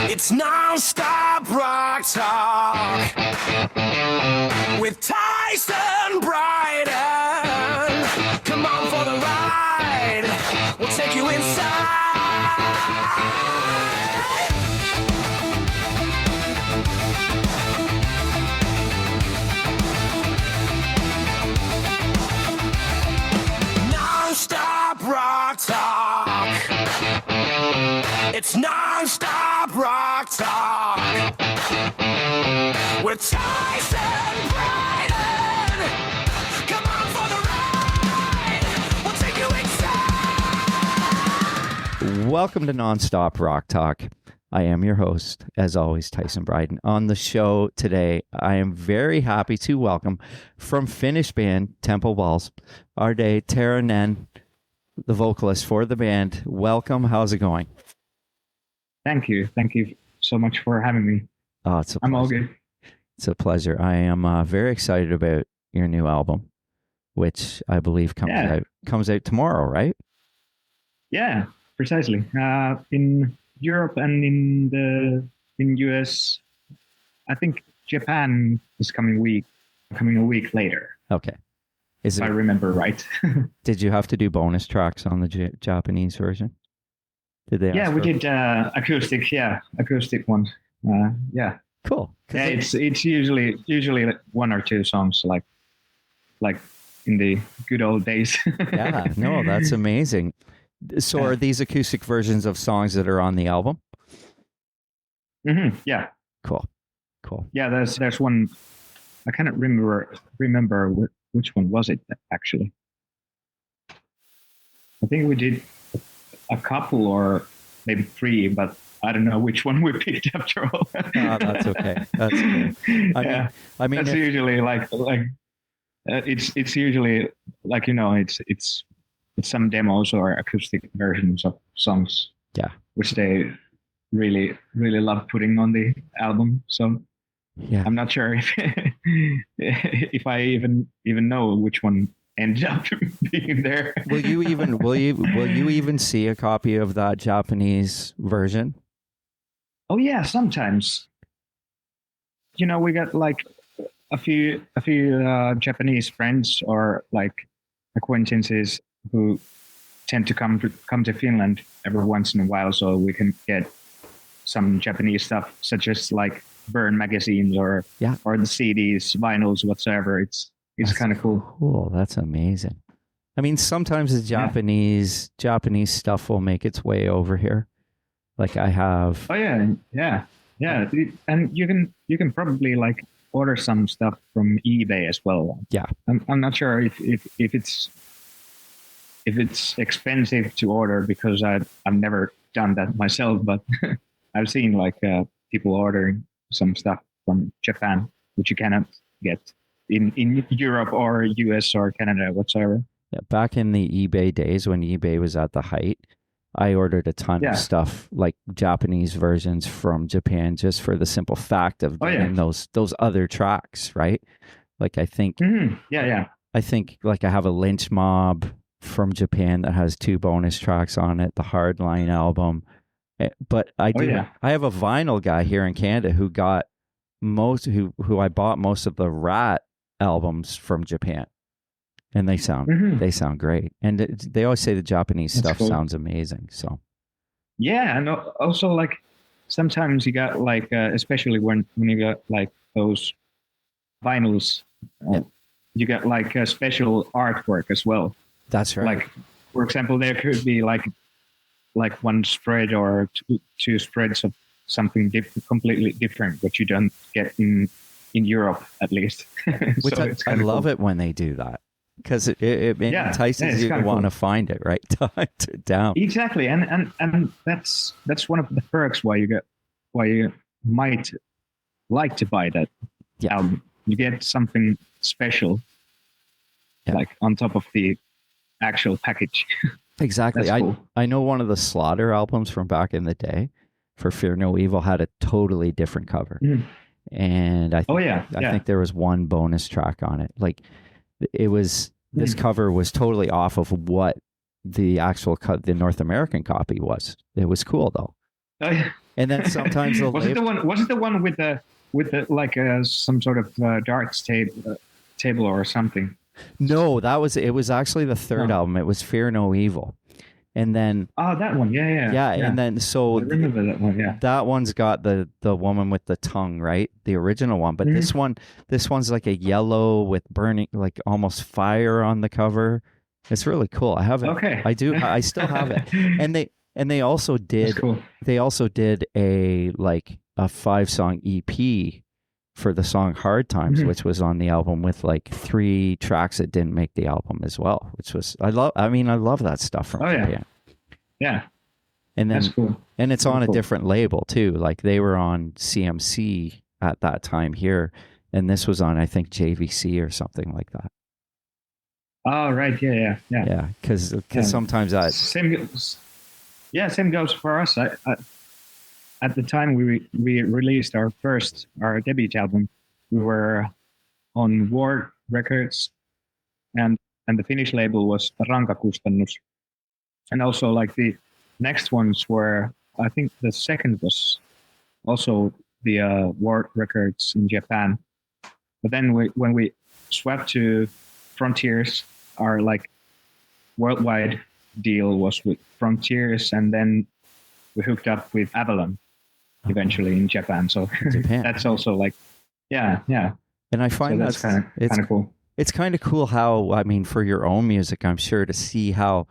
It's non-stop rock talk with Tyson Bryden. Come on for the ride. We'll take you inside. Non-stop rock talk. It's non-stop rock talk with Tyson Bryden. Come on for the ride. We'll take you inside. Welcome to Non-Stop Rock Talk. I am your host, as always, Tyson Bryden. On the show today, I am very happy to welcome from Finnish band Temple Walls, Arde Teronen, the vocalist for the band. Welcome. How's it going? Thank you. Thank you so much for having me. Oh, it's a pleasure. I'm all good. It's a pleasure. I am very excited about your new album, which I believe comes out tomorrow, right? Yeah, precisely. In Europe and in US, I think Japan is coming a week later. Okay. If I remember right. Did you have to do bonus tracks on the Japanese version? Did they? Yeah, we did acoustic. Yeah, acoustic one. Yeah. Cool. Yeah, it's usually like one or two songs, like in the good old days. Yeah. No, that's amazing. So, are these acoustic versions of songs that are on the album? Mm-hmm. Yeah. Cool. Yeah, there's one. I cannot remember which one was it actually. I think we did a couple or maybe three, but I don't know which one we picked after all. That's okay. That's okay. I mean, that's usually like it's usually like, it's some demos or acoustic versions of songs. Yeah, which they really love putting on the album. So yeah, I'm not sure if I even know which one ended up being there. Will you even see a copy of that Japanese version? Oh yeah, sometimes. We got like a few Japanese friends or like acquaintances who tend to come to Finland every once in a while, so we can get some Japanese stuff, such as like Burn magazines or the CDs, vinyls, whatsoever. It's kind of cool. Cool. That's amazing. I mean, sometimes the Japanese stuff will make its way over here. Like I have. Oh yeah. And you can probably like order some stuff from eBay as well. Yeah. I'm not sure if it's expensive to order, because I've never done that myself, but I've seen like people ordering some stuff from Japan, which you cannot get in Europe or US or Canada whatsoever. Yeah, back in the eBay days when eBay was at the height, I ordered a ton of stuff like Japanese versions from Japan, just for the simple fact of getting those other tracks, right? Like I think, I think like I have a Lynch Mob from Japan that has 2 bonus tracks on it, the Hardline album. But I have a vinyl guy here in Canada who got who I bought most of the Rat albums from Japan, and they sound great. And they always say the Japanese stuff sounds amazing. So yeah, and also like sometimes you got like especially when you got like those vinyls, you got like a special artwork as well. That's right. Like for example, there could be like one spread or two spreads of something completely different, which you don't get in Europe, at least. Which I love it when they do that, because it entices you to want to find it, right? Down. Exactly, and that's one of the perks why you might like to buy that album. You get something special like on top of the actual package. Exactly. Cool. I know one of the Slaughter albums from back in the day for Fear No Evil had a totally different cover. And I think there was one bonus track on it. Like it was, this cover was totally off of what the actual the North American copy was. It was cool though. Oh yeah. And then sometimes was it the one with the like some sort of darts table or something? No, it was actually the third album. It was Fear No Evil. And then that one. Yeah. And then so I remember that one, yeah. That one's got the woman with the tongue, right? The original one. But this one's like a yellow with burning, like almost fire on the cover. It's really cool. I have it. Okay. I still have it. And they also did a 5-song EP for the song Hard Times, which was on the album with like 3 tracks that didn't make the album as well, which was, I love that stuff from Japan. Yeah. And then, that's cool. And it's on a different label too. Like they were on CMC at that time here, and this was on, I think, JVC or something like that. Oh, right. Yeah. Yeah. Cause sometimes that same goes for us. At the time we released our debut album, we were on War Records, and the Finnish label was Rankakustannus. And also like the next ones were, I think the second was also the War Records in Japan. But then when we swapped to Frontiers, our like worldwide deal was with Frontiers, and then we hooked up with Avalon eventually in Japan. So that's also like, yeah. And I find that's kind of cool. It's kind of cool how, I mean, for your own music, I'm sure, to see how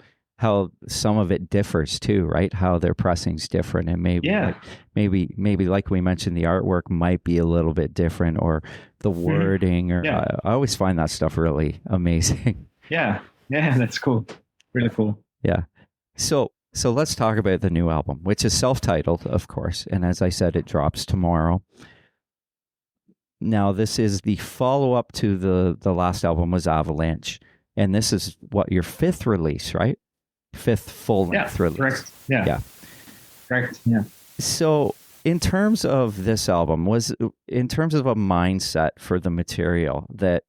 some of it differs too, right? How their pressing's different, and maybe like we mentioned, the artwork might be a little bit different, or the wording, or I always find that stuff really amazing. Yeah, that's cool. Really cool. Yeah. So let's talk about the new album, which is self-titled, of course. And as I said, it drops tomorrow. Now, this is the follow-up to the last album was Avalanche. And this is your 5th release, right? 5th full-length release. Correct. Yeah. Correct. Yeah. So in terms of this album, in terms of a mindset for the material that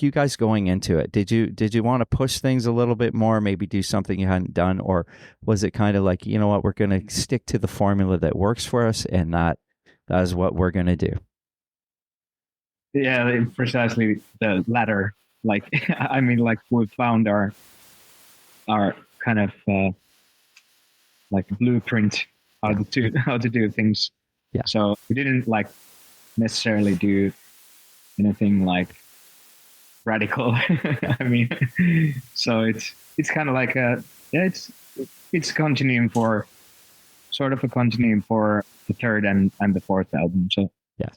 you guys going into it, did you want to push things a little bit more, maybe do something you hadn't done, or was it kind of like, you know what, we're going to stick to the formula that works for us, and that is what we're going to do? Yeah, precisely the latter. Like, I mean, like we found our kind of like blueprint how to do things. Yeah. So we didn't like necessarily do anything like radical. I mean, so it's kind of like it's continuing for sort of a continuing for the third and the fourth album. So yeah.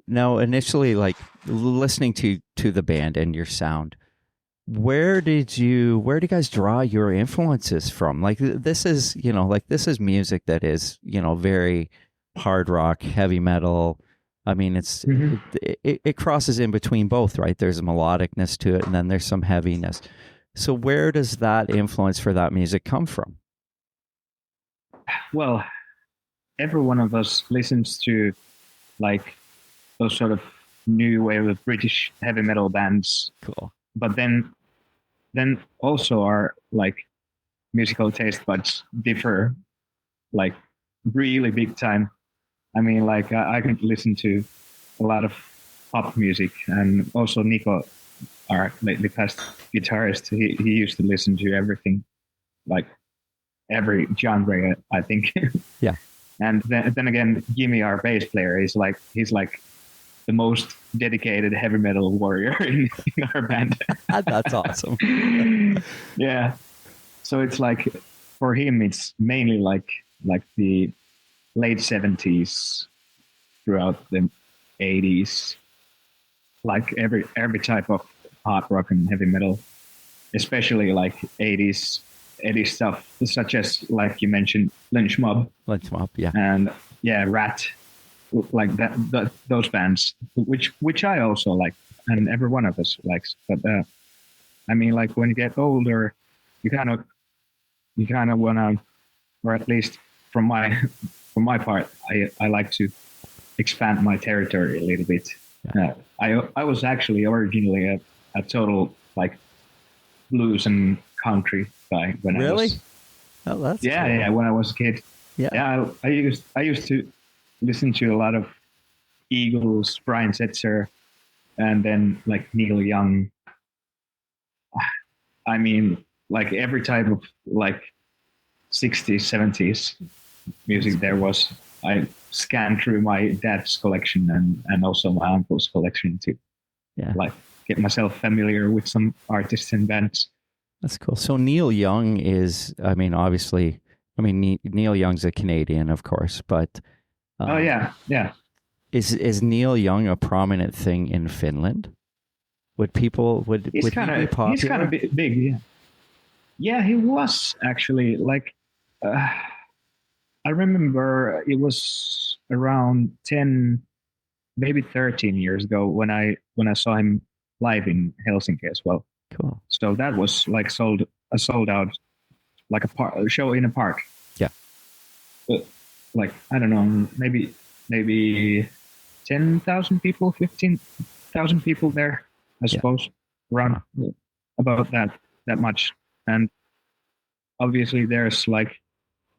Now initially, like listening to the band and your sound, where do you guys draw your influences from? Like this is music that is, very hard rock, heavy metal. I mean, it crosses in between both, right? There's a melodicness to it, and then there's some heaviness. So where does that influence for that music come from? Well, every one of us listens to like those sort of new wave of British heavy metal bands. Cool. But then also our like musical taste buds differ like really big time. I mean, like I can listen to a lot of pop music, and also Nico, our lately passed guitarist, he used to listen to everything, like every genre, I think. Yeah. And then again, Jimmy, our bass player, he's like the most dedicated heavy metal warrior in our band. That's awesome. Yeah. So it's like for him, it's mainly like the late 70s throughout the 80s, like every type of hard rock and heavy metal, especially like 80s stuff, such as like you mentioned, Lynch Mob, yeah, and Rat, like that those bands, which I also like and every one of us likes. But I mean, like when you get older, you kind of wanna, or at least from my part, I like to expand my territory a little bit. I was actually originally a total like blues and country guy when I was. Oh, that's yeah, cool. yeah. When I was a kid, I used to listen to a lot of Eagles, Brian Setzer, and then like Neil Young. I mean, like every type of like 60s, 70s music there was. I scanned through my dad's collection and also my uncle's collection to like get myself familiar with some artists and bands. That's cool. So Neil Young is, I mean, obviously, Neil Young's a Canadian, of course, but oh yeah. Is Neil Young a prominent thing in Finland? Would he be popular? He's kind of big, yeah. Yeah, he was actually like. I remember it was around 10, maybe 13 years ago when I saw him live in Helsinki as well. Cool. So that was like sold out, like a show in a park. Yeah. Like I don't know, maybe 10,000 people, 15,000 people there, I suppose, around about that much. And obviously there's like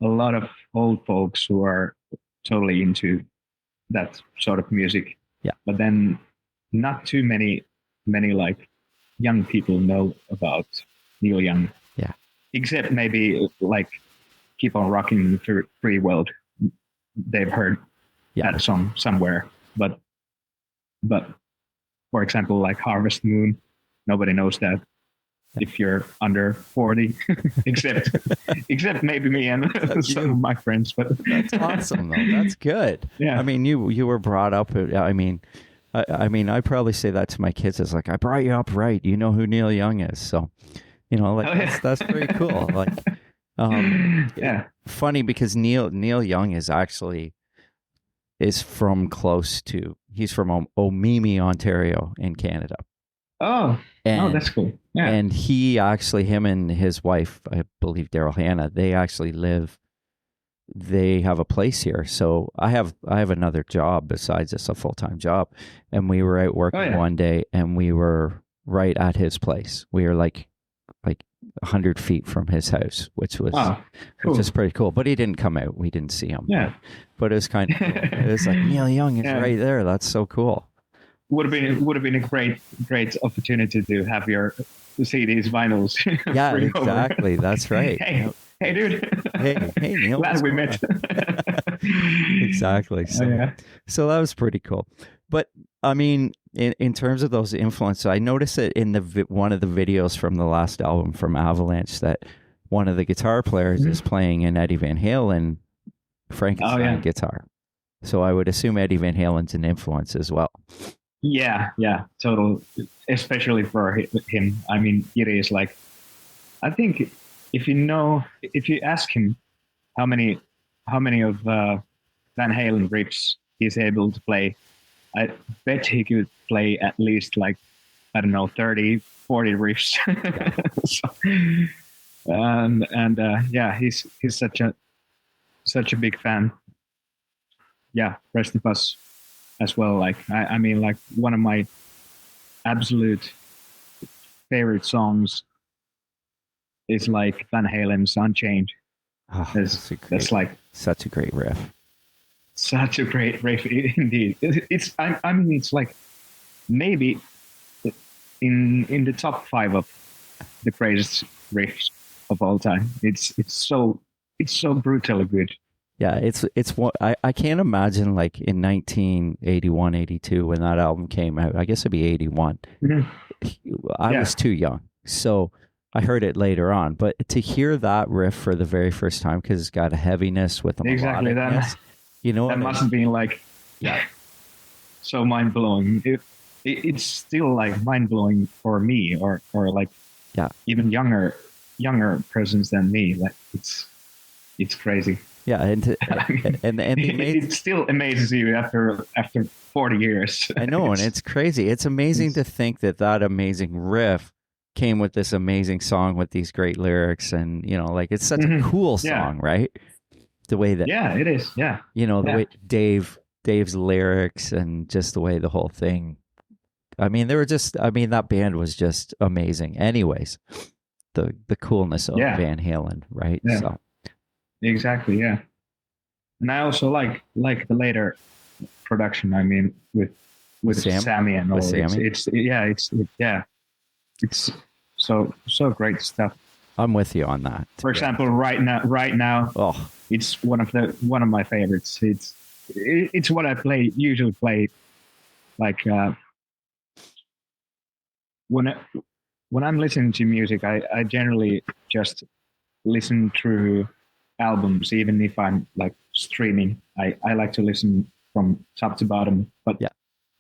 a lot of old folks who are totally into that sort of music. Yeah. But then not too many like young people know about Neil Young. Yeah. Except maybe like Keep on Rocking the Free World. They've heard that song somewhere. But for example, like Harvest Moon, nobody knows that. If you're under 40, except maybe me and some of my friends, but that's awesome though. That's good. Yeah. I mean, you were brought up. I mean, I probably say that to my kids. It's like, I brought you up right. You know who Neil Young is. So, like that's pretty cool. Like, funny because Neil Young is from he's from Omemee, Ontario in Canada. Oh, that's cool. Yeah. And him and his wife, I believe Daryl Hannah, they have a place here. So I have another job besides this, a full-time job. And we were out working one day and we were right at his place. We were like 100 feet from his house, which is pretty cool. But he didn't come out. We didn't see him. Yeah. But it was kind of cool. It was like, Neil Young is right there. That's so cool. Would have been a great opportunity to have your CDs, vinyls. Yeah, exactly. That's right. Hey, dude. Hey, Neil. Glad we met. Exactly. So that was pretty cool. But I mean, in terms of those influences, I noticed it in one of the videos from the last album from Avalanche that one of the guitar players is playing an Eddie Van Halen Frankenstein guitar. So I would assume Eddie Van Halen's an influence as well. Yeah, total. Especially for him. I mean, it is like, I think if you ask him how many of Van Halen riffs he's able to play, I bet he could play at least like, I don't know, 30, 40 riffs. He's such a big fan. Yeah, rest of us as well. Like I mean, like one of my absolute favorite songs is like Van Halen's Unchained. Oh, that's like such a great riff. Such a great riff indeed. It's like maybe in the top 5 of the greatest riffs of all time. It's so brutally good. Yeah, it's what I can't imagine like in 1981, 82 when that album came out. I guess it'd be 81. I was too young, so I heard it later on. But to hear that riff for the very first time, because it's got a heaviness with a melodicness, that must have been like so mind blowing. It's still like mind blowing for me, or like even younger persons than me. Like it's crazy. Yeah, and they made it still amazes you after 40 years. I know, and it's crazy. It's amazing to think that amazing riff came with this amazing song with these great lyrics, and like it's such a cool song, right? The way that it is, the way Dave's lyrics and just the way the whole thing. I mean, that band was just amazing. Anyways, the coolness of Van Halen, right? Yeah. So. Exactly, yeah. And I also like the later production. I mean, with Sammy and all. It's so great stuff. I'm with you on that. For example, right now, it's one of my favorites. It's what I usually play, like when I'm listening to music, I generally just listen through albums, even if I'm like streaming. I like to listen from top to bottom, but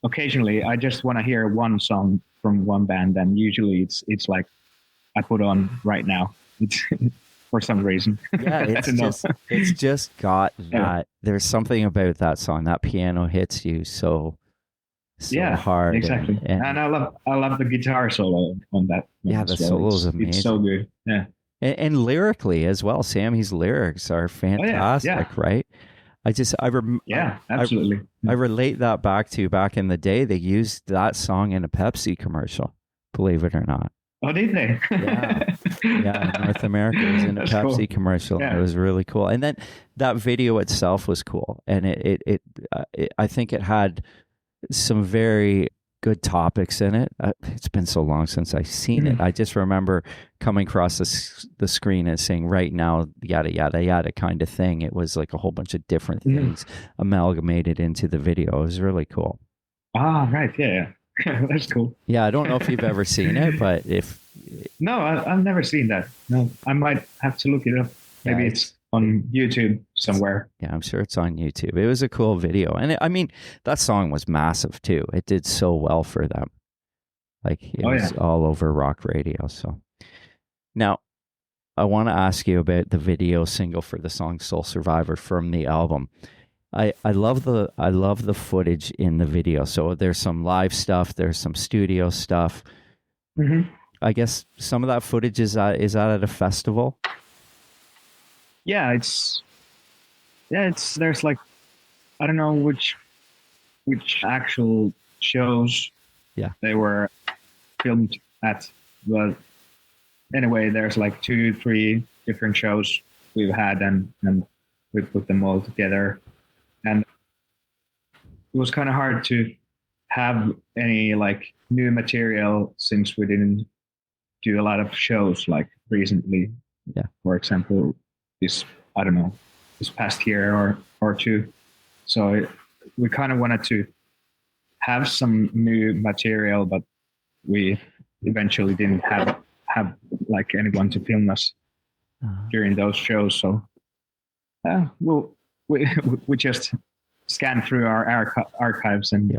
occasionally I just want to hear one song from one band, and usually it's like I put on Right Now. It's for some reason. Yeah, it's just got that. There's something about that song. That piano hits you so hard. Exactly. And I love the guitar solo on that. Yeah, the solo is amazing. It's so good. Yeah. And lyrically as well, Sammy's lyrics are fantastic, right? Absolutely. I relate that back in the day. They used that song in a Pepsi commercial, believe it or not. Oh, did they? Yeah, in North America, it was in a Pepsi commercial. Yeah. It was really cool, and then that video itself was cool, and I think it had some very good topics in it. It's been so long since I've seen it. I just remember coming across the screen and saying "Right Now," yada yada yada kind of thing. It was like a whole bunch of different things amalgamated into the video. It was really cool. Ah, right, yeah. That's cool. Yeah, I don't know if you've ever seen it, but no, I've never seen that. No, I might have to look it up. Maybe it's on YouTube somewhere. Yeah, I'm sure it's on YouTube. It was a cool video. And I mean, that song was massive too. It did so well for them. Like it was all over rock radio. So now I want to ask you about the video single for the song Soul Survivor from the album. I love the footage in the video. So there's some live stuff, there's some studio stuff. Mm-hmm. I guess some of that footage is that at a festival? Yeah, it's there's like, I don't know which actual shows they were filmed at, but anyway, there's like 2-3 different shows we've had, and we put them all together, and it was kind of hard to have any like new material since we didn't do a lot of shows like recently. Yeah, for example, this past year or two. So we kind of wanted to have some new material, but we eventually didn't have like anyone to film us during those shows. So we just scanned through our archives and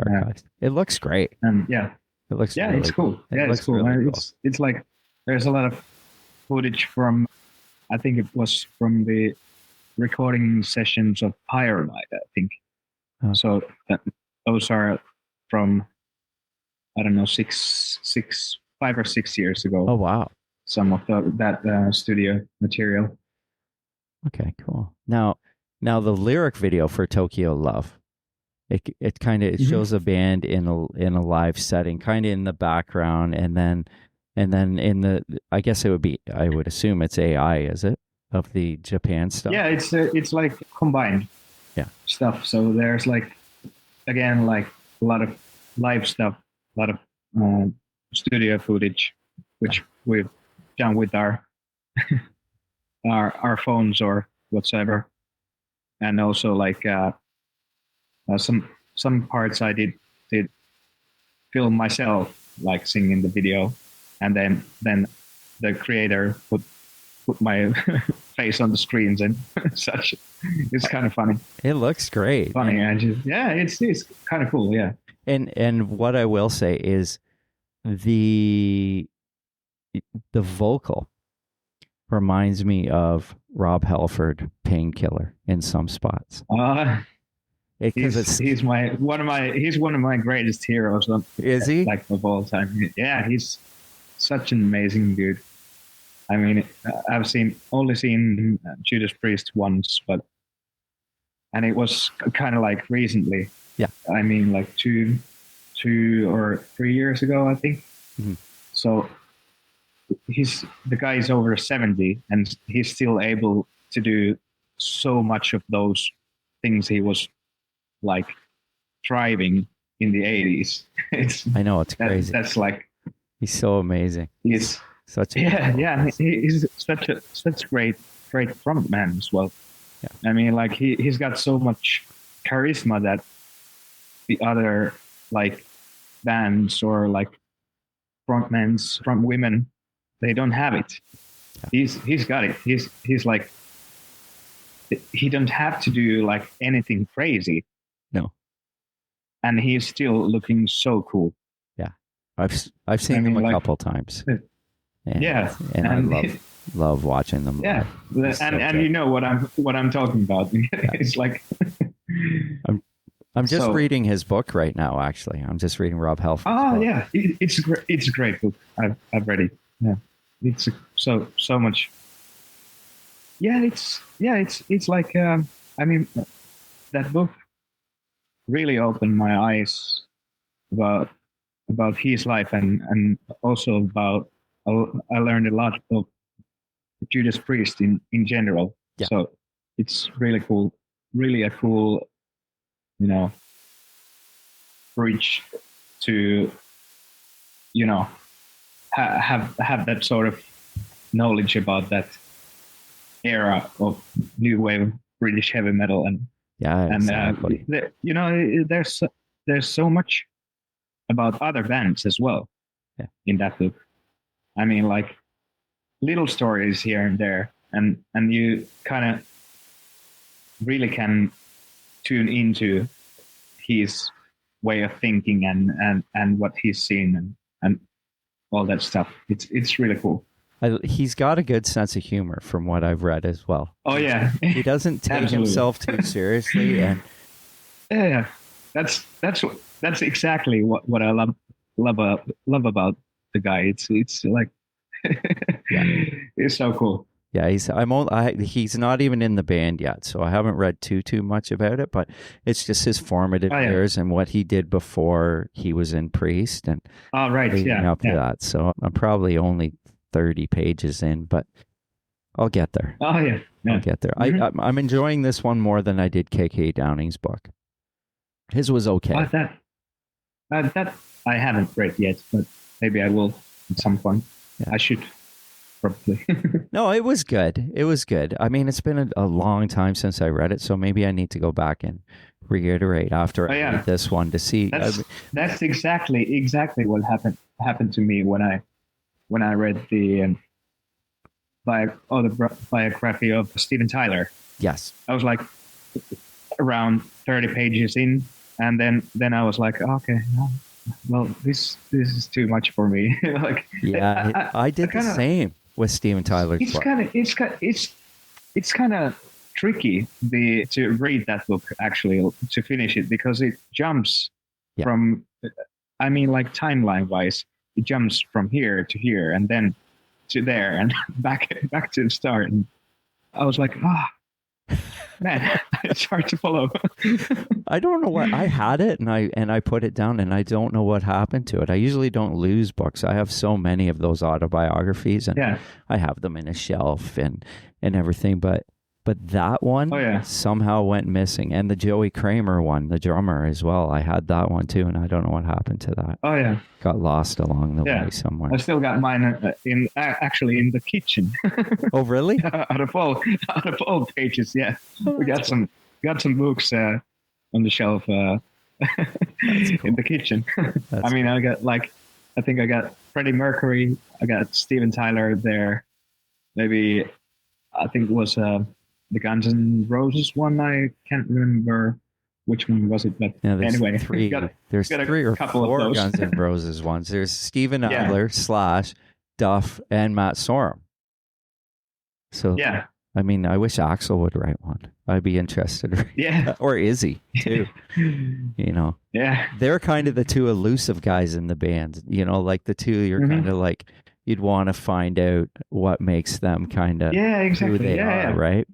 it looks great. And it looks really it's cool. It's cool. Really cool. It's like there's a lot of footage from, I think it was from the recording sessions of Pyromide, I think. So those are from, I don't know, 5 or 6 years ago. Oh, wow. Some of that studio material. Okay, cool. Now the lyric video for Tokyo Love, it kind of shows a band in a live setting, kind of in the background, and then in the, I guess I would assume it's AI, is it, of the Japan stuff? Yeah, it's like combined stuff. So there's like, again, like a lot of live stuff, a lot of studio footage, which we've done with our phones or whatsoever, and also like some parts I did film myself, like singing the video, and then the creator put my face on the screens and such. It's kind of funny. It looks great. Funny, and it's kind of cool. Yeah. And what I will say is the vocal reminds me of Rob Halford, Painkiller, in some spots. He's one of my greatest heroes. Is he? Like of all time? Yeah, he's such an amazing dude. I mean, I've only seen Judas Priest once, and it was kind of like recently. Yeah. I mean, like two or 3 years ago, I think. Mm-hmm. So the guy is over 70 and he's still able to do so much of those things he was like thriving in the 80s. I know, it's crazy. That's like, he's so amazing. He's such a he's such great frontman as well. Yeah. I mean, like he's got so much charisma that the other like bands or like frontmans from women, they don't have it. Yeah. He's got it. He's like, he don't have to do like anything crazy. No. And he's still looking so cool. Yeah. I've seen him a couple times. And, yeah. And I love watching them. Yeah. And you know what I'm talking about. It's like I'm just reading his book right now, actually. I'm just reading Rob Halford's book. Yeah. It's a great book. I've read it. Yeah. It's so much. Yeah, it's like I mean, that book really opened my eyes about his life and also about I learned a lot of Judas Priest in general. Yeah. So it's really cool, really a cool, you know, bridge to, you know, have that sort of knowledge about that era of new wave British heavy metal and exactly. You know, there's so much about other bands as well. Yeah. In that book. I mean, like little stories here and there, and you kind of really can tune into his way of thinking and what he's seen and all that stuff. It's really cool. He's got a good sense of humor from what I've read as well. Oh yeah. He doesn't take himself too seriously, and yeah, that's exactly what I love about the guy. It's like it's so cool. Yeah, he's not even in the band yet, so I haven't read too much about it, but it's just his formative years and what he did before he was in Priest and leading up to that. So I'm probably only 30 pages in, but I'll get there. Oh yeah. I'll get there. Mm-hmm. I'm enjoying this one more than I did KK Downing's book. His was okay. That I haven't read yet, but maybe I will at some point. Yeah. I should probably. No, it was good. It was good. I mean, it's been a long time since I read it, so maybe I need to go back and reiterate after I read this one to see. That's exactly what happened to me when I read the biography of Steven Tyler. Yes. I was like around 30 pages in, and then I was like, okay, well, this is too much for me. Like, yeah, I did the same with Steven Tyler's book. It's kind of tricky to read that book, actually, to finish it, because it jumps from, I mean, like timeline wise, it jumps from here to here and then to there and back to the start. And I was like, man, it's hard to follow. I don't know what I had it and I put it down and I don't know what happened to it. I usually don't lose books. I have so many of those autobiographies and I have them in a shelf and everything, but that one somehow went missing. And the Joey Kramer one, the drummer as well. I had that one too, and I don't know what happened to that. Oh yeah, got lost along the way somewhere. I still got mine in the kitchen. Oh really? out of all pages, yeah. We got some books on the shelf cool. In the kitchen. I mean, cool. I think I got Freddie Mercury. I got Steven Tyler there. Maybe I think it was the Guns N' Roses one. I can't remember which one was it, but anyway, there's three or four Guns N' Roses ones. There's Steven Adler / Duff and Matt Sorum. So Yeah. I mean, I wish Axel would write one. I'd be interested. Yeah. Or Izzy too. You know. Yeah. They're kind of the two elusive guys in the band. You know, like the two you're kind of like you'd want to find out what makes them kind of exactly. who they are, right?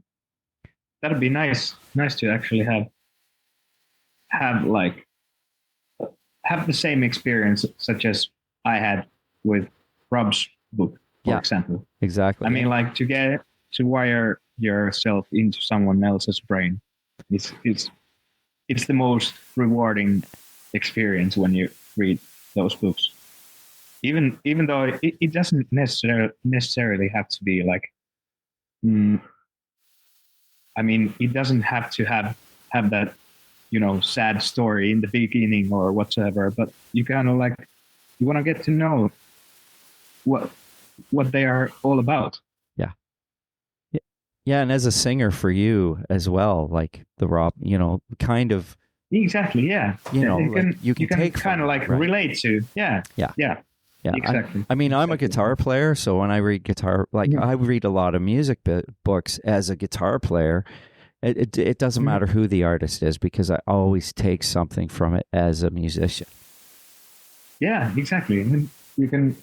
That'd be nice. Nice to actually have the same experience such as I had with Rob's book, for example. Exactly. I mean, like to wire yourself into someone else's brain. It's the most rewarding experience when you read those books. Even though it doesn't necessarily have to be like, I mean, it doesn't have to have that, you know, sad story in the beginning or whatsoever, but you kind of like, you want to get to know what they are all about. Yeah, and as a singer for you as well, like the Rob, you know, kind of exactly, yeah. You know, you can take kind of like relate to, yeah, exactly. I mean, I'm a guitar player, so when I read guitar, like I read a lot of music books as a guitar player. It doesn't matter who the artist is because I always take something from it as a musician. Yeah, exactly. And you can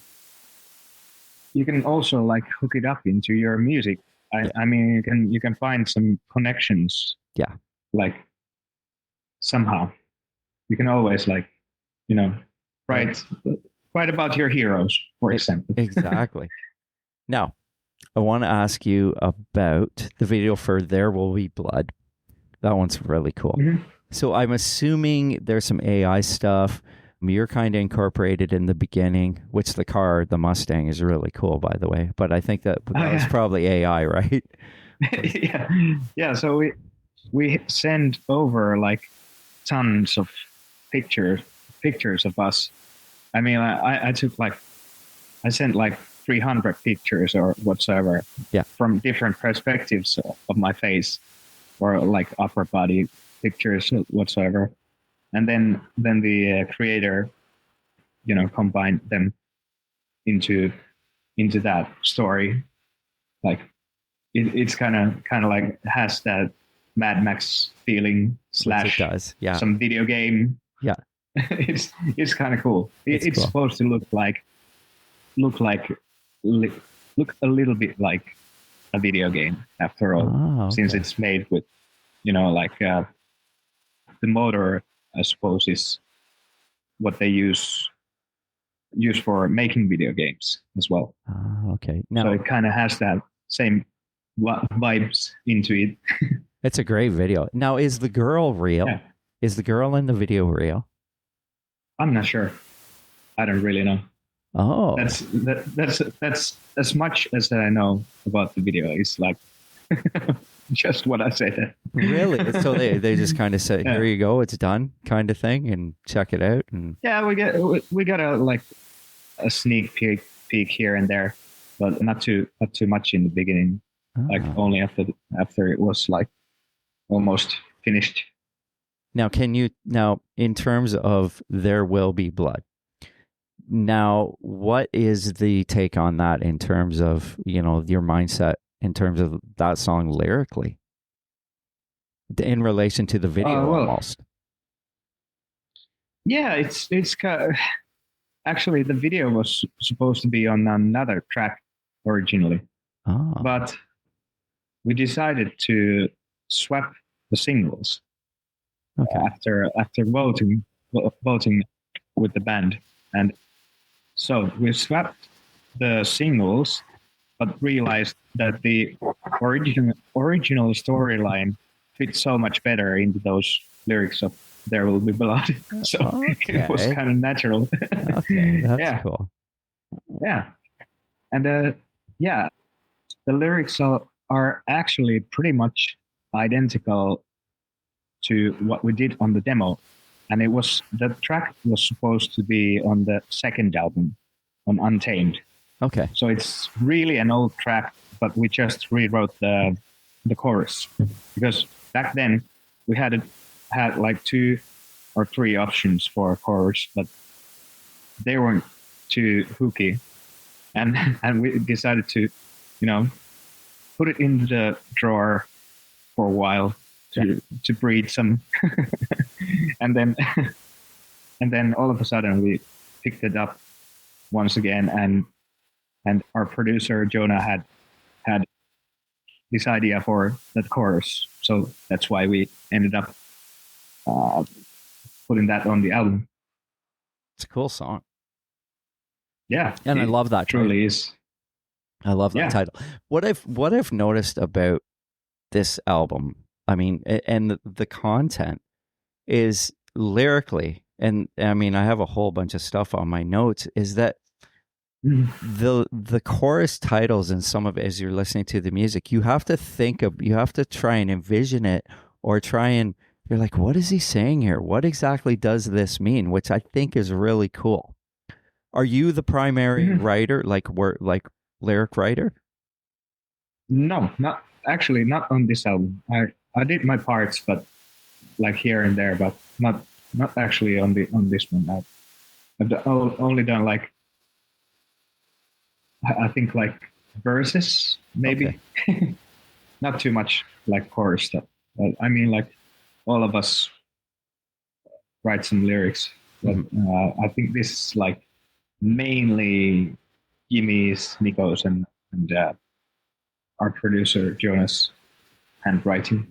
also like hook it up into your music. I mean, you can find some connections. Yeah. Like somehow you can always like, you know, write about your heroes, for example. Exactly. Now, I want to ask you about the video for There Will Be Blood. That one's really cool. So I'm assuming there's some AI stuff. You're kind of incorporated in the beginning, which the Mustang is really cool, by the way. But I think that was probably AI, right? Yeah. So we send over like tons of pictures of us. I mean, I sent like 300 pictures or whatsoever from different perspectives of my face, or like upper body pictures whatsoever. And then the creator, you know, combined them into that story. Like it's kind of like has that Mad Max feeling / it does, some video game. Yeah, it's kind of cool. It's cool. supposed to look a little bit like a video game after all, since it's made with, you know, like the motor, I suppose, is what they use for making video games as well. Okay. Now, so it kind of has that same vibes into it. It's a great video. Now, is the girl real? Yeah. Is the girl in the video real? I'm not sure. I don't really know. Oh, that's as much as I know about the video. It's like just what I said. Really? So they just kind of say, "Here you go, it's done," kind of thing, and check it out. And we got a sneak peek here and there, but not too much in the beginning. Like only after it was like almost finished. Now, in terms of There Will Be Blood, now what is the take on that in terms of, you know, your mindset in terms of that song lyrically in relation to the video almost? Yeah, it's actually the video was supposed to be on another track originally, but we decided to swap the singles after voting with the band, and so we swapped the singles, but realized that the original storyline fits so much better into those lyrics of There Will Be Blood. So it was kind of natural. Okay, that's cool. Yeah. And the lyrics are actually pretty much identical to what we did on the demo. And the track was supposed to be on the second album, on Untamed. Okay. So it's really an old track, but we just rewrote the chorus, because back then we had like 2 or 3 options for a chorus, but they weren't too hooky, and we decided to, you know, put it in the drawer for a while to breathe some, and then all of a sudden we picked it up once again, and our producer Jonah had this idea for that chorus, so that's why we ended up putting that on the album. It's a cool song. Yeah, and I love that. Truly is. I love that title. What I've noticed about this album, I mean, and the content is lyrically, and I mean, I have a whole bunch of stuff on my notes, is that the chorus titles and some of it, as you're listening to the music, you have to try and envision it, or you're like, what is he saying here? What exactly does this mean? Which I think is really cool. Are you the primary writer, like lyric writer? No, not on this album. I did my parts, but like here and there, but not actually on this one. I've only done like, I think like verses, maybe. Okay. Not too much like chorus stuff. I mean, like all of us write some lyrics, but I think this is like mainly Jimmy's, Nico's, and our producer Jonas handwriting.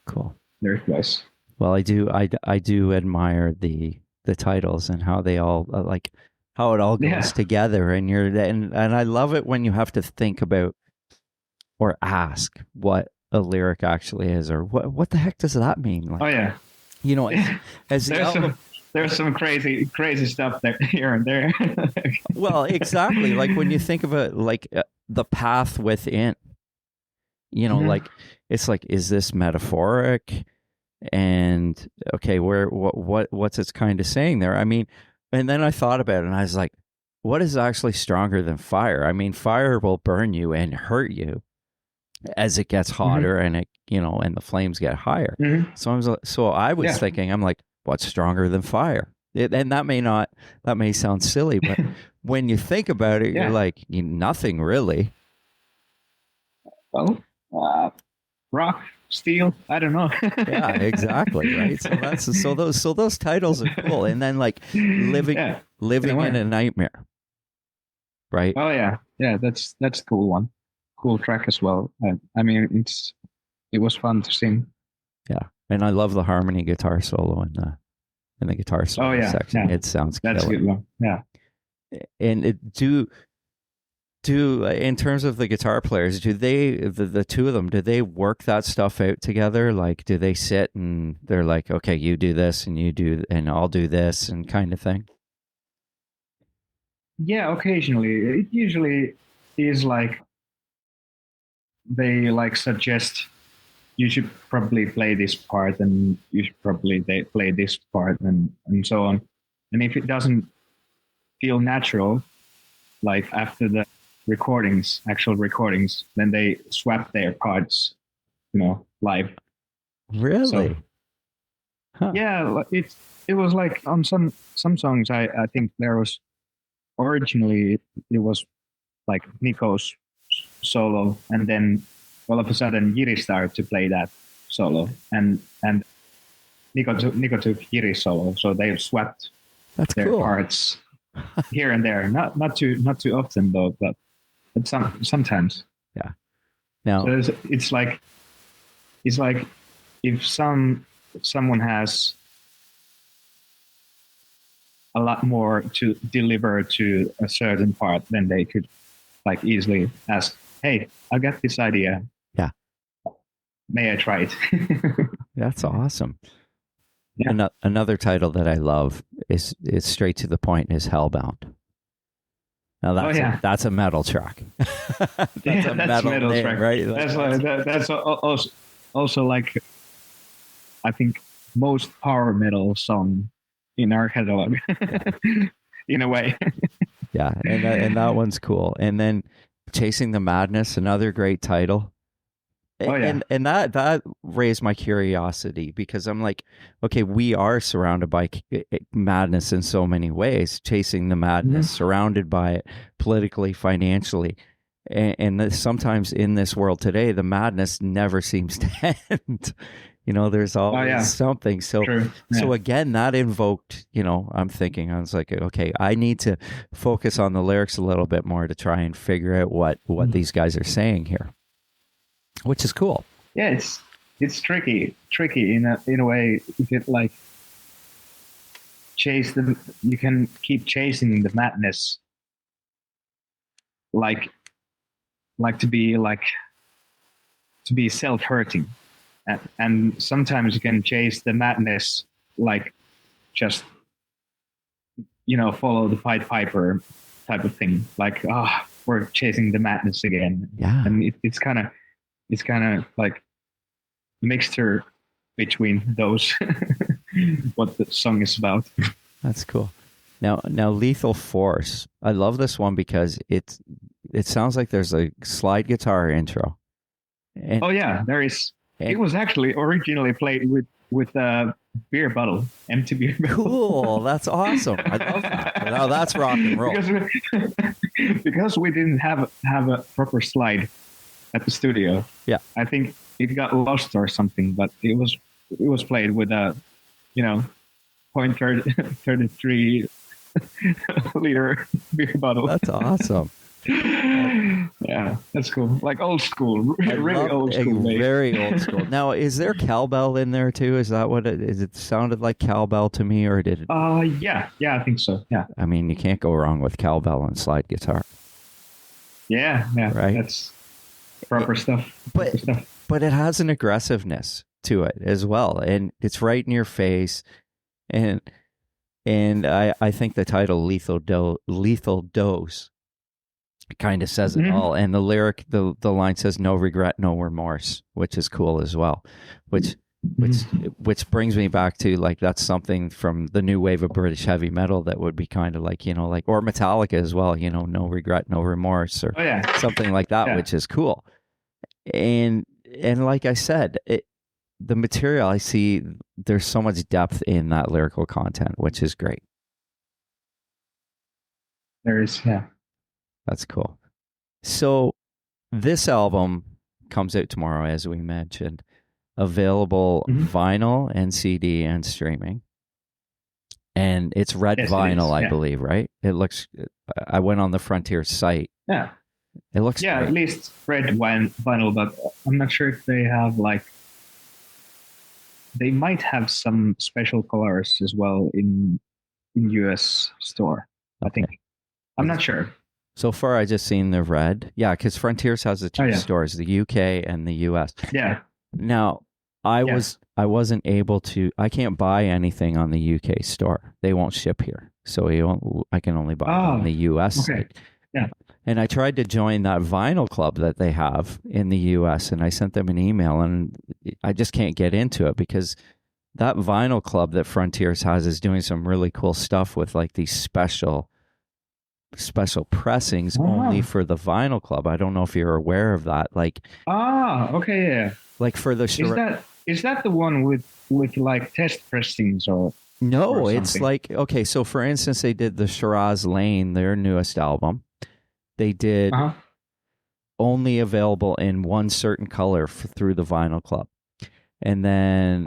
Cool. Lyric wise. Well, I do admire the titles and how they all like how it all goes together, and and I love it when you have to think about or ask what a lyric actually is, or what the heck does that mean? Like, oh yeah, you know, as there's some crazy stuff there here and there. Well, exactly. Like when you think of it, like the path within, you know, like it's like, is this metaphoric? And okay, what's it's kind of saying there? I mean, and then I thought about it, and I was like, what is actually stronger than fire? I mean, fire will burn you and hurt you as it gets hotter, and it, you know, and the flames get higher. So I was thinking, I'm like, what's stronger than fire? And that may sound silly, but when you think about it, you're like, nothing really. Well, rock, steel, I don't know. Yeah, exactly, right. So those titles are cool. And then like living in a nightmare, right? Oh yeah, that's a cool one, cool track as well. I mean, it was fun to sing. Yeah, and I love the harmony guitar solo in the guitar solo section. It sounds that's killer. A good one. Yeah, and do in terms of the guitar players, do they the two of them, do they work that stuff out together? Like, do they sit and they're like, okay, you do this and you do, and I'll do this, and kind of thing? Yeah, occasionally. It usually is like they like suggest you should probably play this part, and you should probably play this part, and so on. And if it doesn't feel natural, like after the actual recordings, then they swap their parts, you know, live. Really? So, yeah, it was like on some songs. I think there was originally it was like Nico's solo, and then all of a sudden Jiri started to play that solo, and Nico took Jiri's solo, so they swapped their parts here and there. Not too often though, but sometimes. Yeah. Now so it's like if someone has a lot more to deliver to a certain part, then they could like easily ask, hey, I got this idea. Yeah. May I try it? That's awesome. Yeah. Another title that I love is straight to the point, is Hellbound. Now that's a metal track. That's a metal name, track, right? That's also like, I think, most power metal song in our catalog, in a way. Yeah, and that one's cool. And then Chasing the Madness, another great title. Oh, yeah. And that raised my curiosity, because I'm like, okay, we are surrounded by madness in so many ways, chasing the madness, surrounded by it politically, financially. And sometimes in this world today, the madness never seems to end. There's always something. So, True. So again, that invoked, I'm thinking, I was like, okay, I need to focus on the lyrics a little bit more to try and figure out what these guys are saying here, which is cool. Yeah, it's tricky in a way. You could like chase them. You can keep chasing the madness, like to be self-hurting. And sometimes you can chase the madness, like just, follow the Pied Piper type of thing. Like, we're chasing the madness again. Yeah. And it's kind of like a mixture between those, what the song is about. That's cool. Now Lethal Force. I love this one because it sounds like there's a slide guitar intro. And, there is. It was actually originally played with a beer bottle, empty beer bottle. Cool, that's awesome. I love that. Now that's rock and roll. Because we didn't have a proper slide at the studio. Yeah, I think it got lost or something. But it was played with a, .33 liter beer bottle. That's awesome. Yeah, that's cool. Like old school, really old school. Very old school. Now, is there cowbell in there too? Is that what it is? It sounded like cowbell to me, or did it? Yeah, I think so. Yeah. I mean, you can't go wrong with cowbell and slide guitar. Yeah, right. That's proper stuff. But it has an aggressiveness to it as well, and it's right in your face, and I think the title Lethal Dose kind of says it all. And the lyric, the line says, "No regret, no remorse," which is cool as well. Which brings me back to like that's something from the new wave of British heavy metal that would be kind of like or Metallica as well. No regret, no remorse, or something like that, which is cool. And like I said, the material I see, there's so much depth in that lyrical content, which is great. There is, yeah. That's cool. So this album comes out tomorrow, as we mentioned, available vinyl and CD and streaming. And it's red vinyl, I believe, right? It looks, I went on the Frontier site. Yeah. It looks great. At least red vinyl, but I'm not sure if they have they might have some special colors as well in US store, I think. I'm not sure. So far, I just seen the red. Yeah, because Frontiers has the two stores, the UK and the US. Yeah. Now, I wasn't able to. I can't buy anything on the UK store. They won't ship here, so I can only buy it on the US site. Yeah. And I tried to join that vinyl club that they have in the US, and I sent them an email, and I just can't get into it because that vinyl club that Frontiers has is doing some really cool stuff with like these special pressings only for the vinyl club. I don't know if you're aware of that. Like, okay, yeah. Like for the is that the one with like test pressings or no? Or it's like okay. So for instance, they did the Shiraz Lane, their newest album. They did only available in one certain color through the vinyl club, and then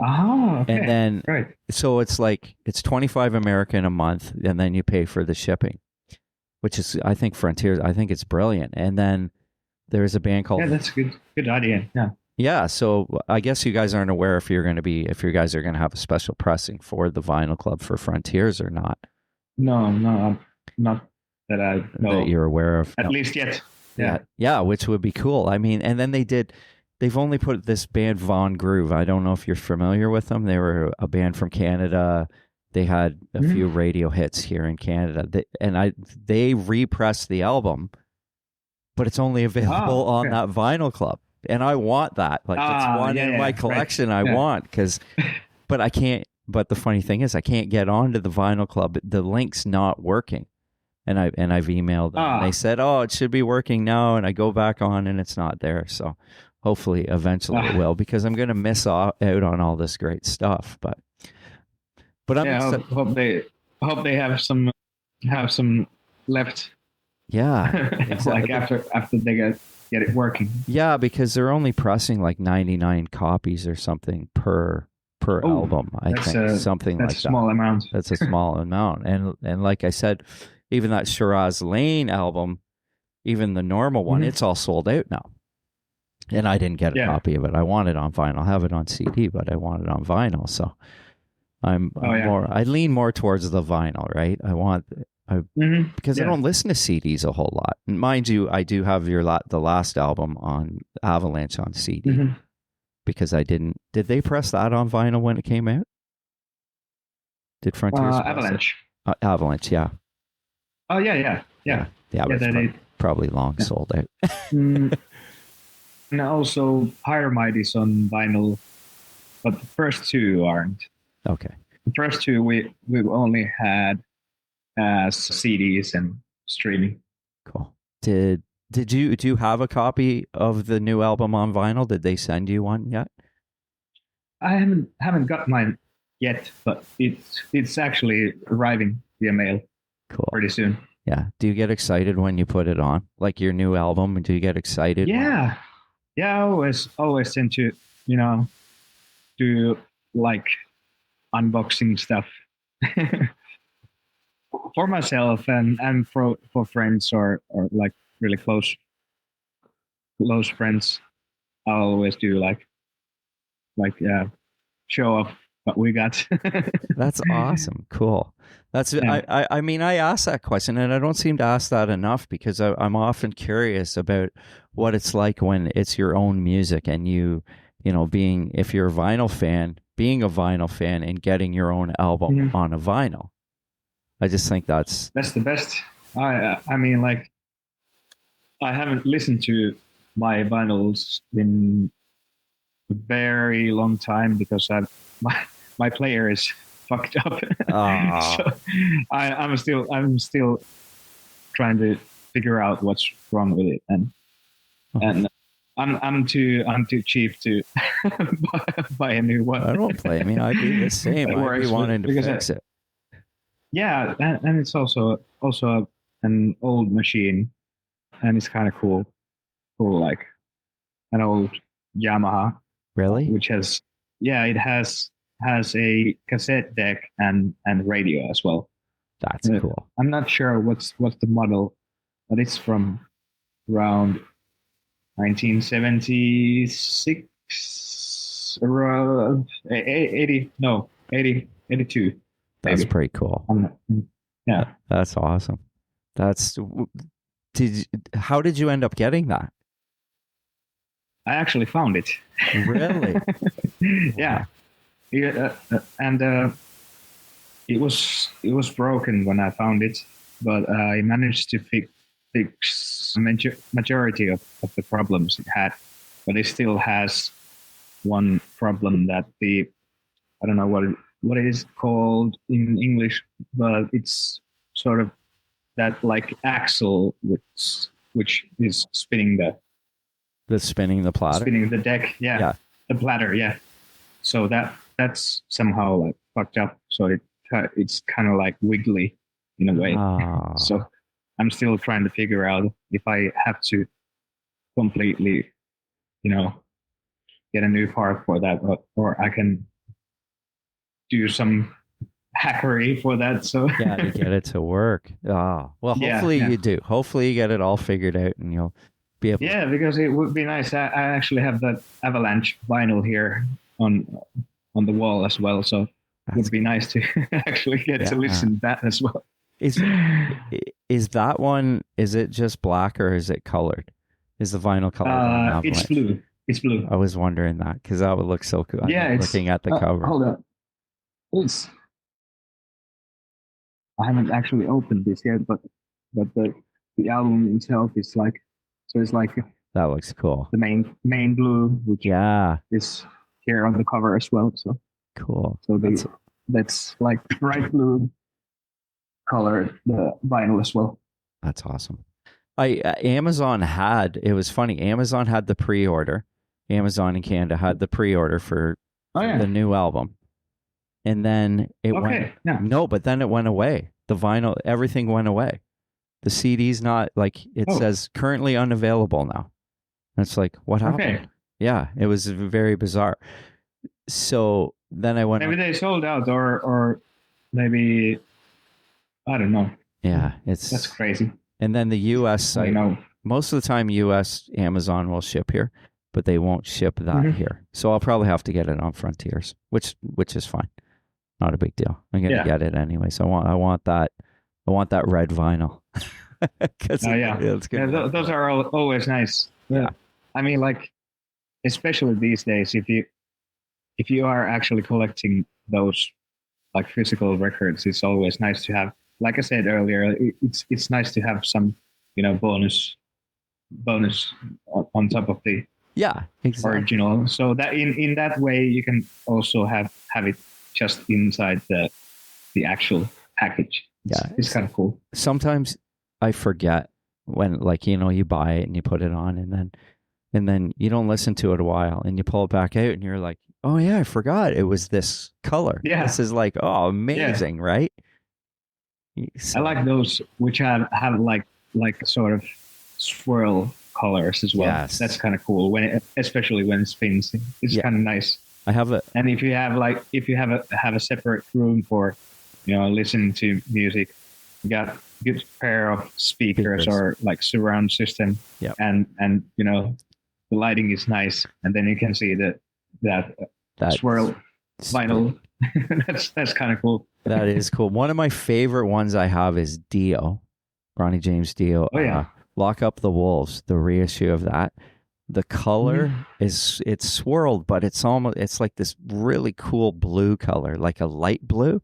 right. So it's like it's $25 American a month, and then you pay for the shipping, which is I think Frontiers. I think it's brilliant. And then there's a band called that's a good idea. Yeah. So I guess you guys aren't aware if you guys are going to have a special pressing for the vinyl club for Frontiers or not. No, I'm not. That I know that you're aware of, at least yet. Yeah, which would be cool. I mean, and then they've only put this band Von Groove. I don't know if you're familiar with them. They were a band from Canada. They had a few radio hits here in Canada, they repressed the album, but it's only available on that vinyl club, and I want that. Like it's one in my collection. Right. I want but I can't. But the funny thing is, I can't get onto the vinyl club. The link's not working. And I've emailed them. And they said, it should be working now. And I go back on and it's not there. So hopefully eventually it will, because I'm going to miss out on all this great stuff. But I'm hope they have some left Yeah, exactly. Like after they get it working. Yeah, because they're only pressing like 99 copies or something per album. I think something like that. That's a small amount. That's a small amount, and like I said, even that Shiraz Lane album, even the normal one, it's all sold out now. And I didn't get a copy of it. I want it on vinyl. I have it on CD, but I want it on vinyl. So I'm more. I lean more towards the vinyl, right? Because I don't listen to CDs a whole lot. And mind you, I do have the last album on Avalanche on CD because I didn't. Did they press that on vinyl when it came out? Did Frontiers Avalanche? Avalanche, yeah. Oh yeah. Yeah, probably long sold out. And also Pyramide is on vinyl, but the first two aren't. Okay. The first two we've only had as CDs and streaming. Cool. Do you have a copy of the new album on vinyl? Did they send you one yet? I haven't got mine yet, but it's actually arriving via mail. Cool. Pretty soon. Yeah. Do you get excited when you put it on? Like your new album? Do you get excited? Yeah. Yeah, I always tend to, do like unboxing stuff for myself and for friends or like really close friends. I always do like show off what we got. That's awesome. Cool. That's I mean, I asked that question and I don't seem to ask that enough because I'm often curious about what it's like when it's your own music and if you're a vinyl fan, being a vinyl fan and getting your own album on a vinyl. I just think that's the best. I mean, like, I haven't listened to my vinyls in a very long time because my player is fucked up. So I'm still trying to figure out what's wrong with it, and I'm too cheap to buy a new one. I don't blame you. I'd be the same. I'd be wanting to fix it. Yeah, and it's also an old machine, and it's kind of cool, like an old Yamaha. Really? Which has a cassette deck and radio as well. That's cool. I'm not sure what's the model, but it's from around 1976 or 82. That's maybe. pretty cool. Yeah. That's awesome. How did you end up getting that? I actually found it. Really? Yeah. And it was broken when I found it, but I managed to fix majority of the problems it had. But it still has one problem that I don't know what it is called in English, but it's sort of that like axle which is spinning the platter, spinning the deck, yeah. The platter, yeah. So that's somehow like fucked up. So it's kind of like wiggly in a way. So I'm still trying to figure out if I have to completely, get a new part for that, or I can do some hackery for that. So yeah, to get it to work. Well, hopefully you do. Hopefully you get it all figured out and you'll be able. Yeah, because it would be nice. I actually have that Avalanche vinyl here on the wall as well. So it would be nice to actually get to listen to that as well. Is that one? Is it just black or is it colored? Is the vinyl colored? It's blue. It's blue. I was wondering that because that would look so cool. Yeah, looking at the cover. Hold on. I haven't actually opened this yet, but the album itself is like, so it's like that looks cool. The main blue, which is here on the cover as well. So cool. So that's like bright blue color, the vinyl as well. That's awesome. Amazon it was funny. Amazon had the pre-order. Amazon in Canada had the pre-order for the new album. And then it went. Yeah. No, but then it went away. The vinyl, everything went away. The CD's not like it says currently unavailable now. And it's like, what happened? Okay. Yeah, it was very bizarre. So then I went. Maybe they sold out, or maybe I don't know. Yeah, that's crazy. And then the U.S. site. know. Most of the time, U.S. Amazon will ship here, but they won't ship that here. So I'll probably have to get it on Frontiers, which is fine. Not a big deal. I'm gonna get it anyway. So I want that red vinyl. It's good. Yeah, those are always nice. Yeah. I mean, like, especially these days, if you are actually collecting those like physical records, it's always nice to have. Like I said earlier, it's nice to have some, bonus on top of the original. So that in that way, you can also have it just inside the actual package. It's kind of cool. Sometimes I forget when, like, you buy it and you put it on, and then you don't listen to it a while, and you pull it back out, and you're like, oh yeah, I forgot it was this color. Yeah, this is like, oh, amazing, right? So, I like those which have like sort of swirl colors as well. Yes. That's kind of cool especially when it spins. It's kind of nice. I have it. And if you have a separate room for, listening to music, you got good pair of speakers or like surround system. Yeah. And the lighting is nice, and then you can see that swirl vinyl. that's kind of cool. That is cool. One of my favorite ones I have is Dio, Ronnie James Dio. Oh yeah. Lock Up the Wolves, the reissue of that. The color it's swirled, but it's like this really cool blue color, like a light blue.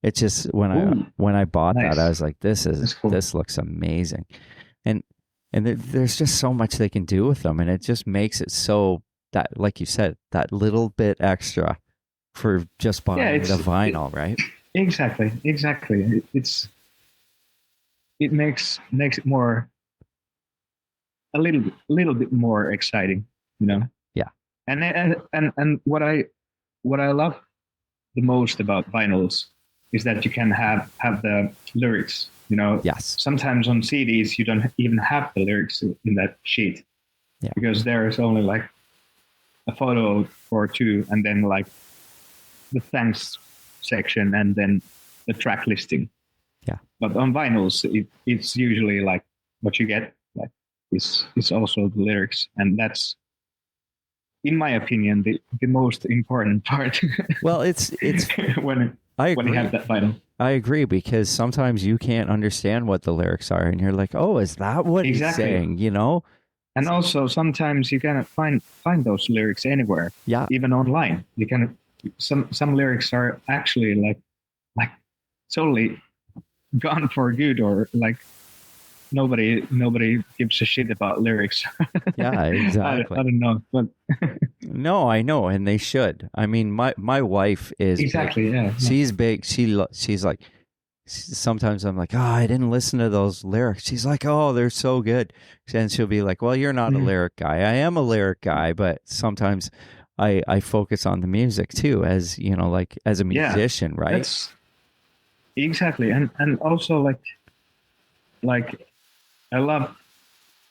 It's just when I bought that, I was like, this looks amazing. And there's just so much they can do with them, and it just makes it so that, like you said, that little bit extra for just buying the vinyl, right? Exactly. It makes it more a little bit more exciting, Yeah. And what I love the most about vinyls is that you can have the lyrics. Yes. Sometimes on CDs you don't even have the lyrics in that sheet, because there is only like a photo or two, and then like the thanks section, and then the track listing. Yeah. But on vinyls, it's usually like what you get like is also the lyrics, and that's, in my opinion, the most important part. Well, it's when you have that vinyl. I agree, because sometimes you can't understand what the lyrics are, and you're like, "Oh, is that what he's saying?" And also, sometimes you cannot find those lyrics anywhere. Yeah. Even online, you can. Some lyrics are actually like totally gone for good, or like nobody gives a shit about lyrics. Yeah, exactly. I don't know, but no, I know, and they should. I mean, my wife is exactly big. Yeah. She's big. She's like, sometimes I'm like, oh, I didn't listen to those lyrics. She's like, oh, they're so good, and she'll be like, well, you're not a lyric guy. I am a lyric guy, but sometimes I focus on the music too, as like as a musician, right? That's exactly, and also like I love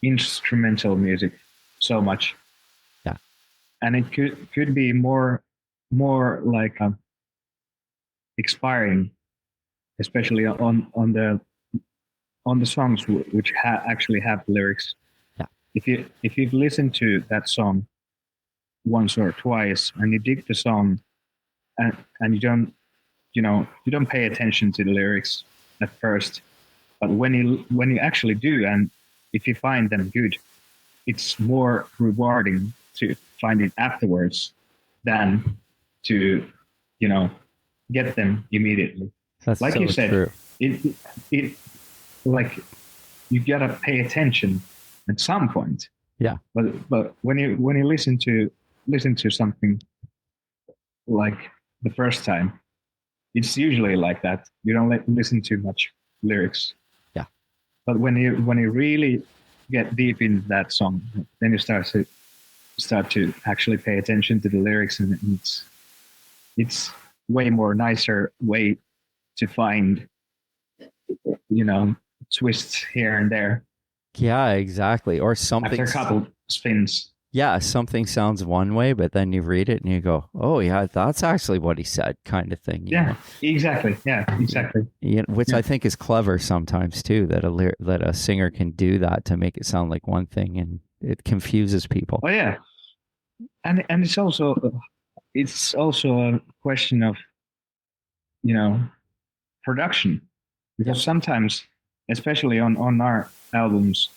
instrumental music so much. Yeah, and it could be more like inspiring, especially on the songs which actually have lyrics. Yeah, if you've listened to that song once or twice, and you dig the song, and you don't pay attention to the lyrics at first, but when you actually do, and if you find them good, it's more rewarding to find it afterwards than to get them immediately. That's like so you said, true. It like you gotta pay attention at some point. Yeah, but when you listen to something like the first time, it's usually like that. You don't listen to much lyrics. Yeah. But when you really get deep into that song, then you start to actually pay attention to the lyrics, and it's way more nicer way to find twists here and there. Yeah, exactly. Or something. After a couple spins. Yeah, something sounds one way, but then you read it and you go, "Oh, yeah, that's actually what he said," kind of thing. Yeah, exactly. Yeah, exactly. Yeah, which I think is clever sometimes too. That a singer can do that to make it sound like one thing, and it confuses people. Oh yeah, and it's also a question of, you know, production, because sometimes, especially on our albums,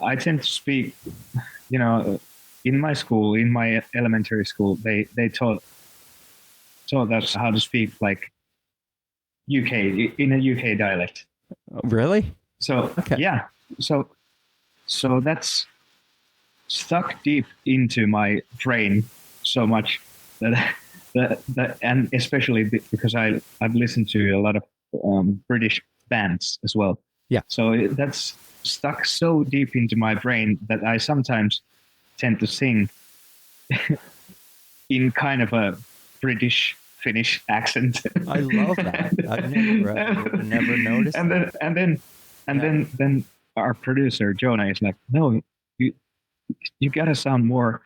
I tend to speak, you know, in my school, in my elementary school, they taught us how to speak like UK, in a UK dialect. Really? So Okay. yeah, so that's stuck deep into my brain so much that and especially because I've listened to a lot of British bands as well. Yeah. So that's stuck so deep into my brain that I sometimes tend to sing in kind of a British Finnish accent. I love that. I've never noticed. And then our producer Jonah is like, no, you gotta sound more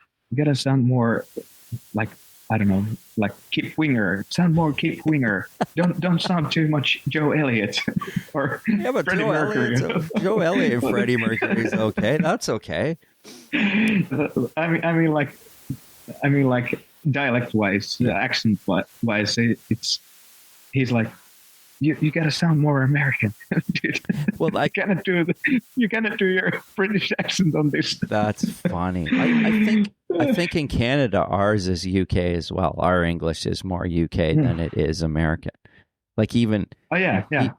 like, I don't know, like Kip Winger. Sound more Kip Winger. Don't sound too much Joe Elliott or but Freddie Mercury. Joe Elliott and Freddie Mercury is okay. That's okay. I mean, like dialect wise, accent wise, he's like, you gotta sound more American, dude. Well, you gotta do your British accent on this. That's funny. I think in Canada ours is UK as well. Our English is more UK than it is American. Like even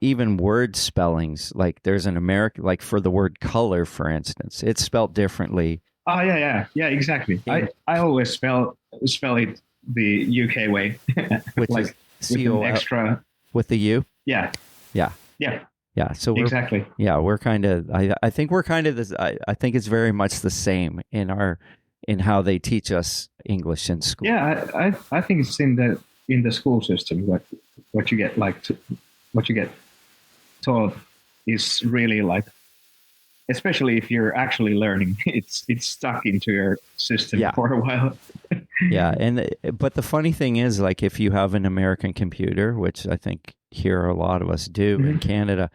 even word spellings. Like there's an American, like for the word color, for instance, it's spelled differently. Oh yeah, exactly. I always spell it the UK way, which like is with an extra with the U. Yeah. So exactly. We're kind of. I think we're kind of this. I think it's very much the same in how they teach us English in school. Yeah, I think it's in the school system. What you get taught is really like, especially if you're actually learning, it's stuck into your system for a while. But the funny thing is, like, if you have an American computer, which I think here a lot of us do in Canada,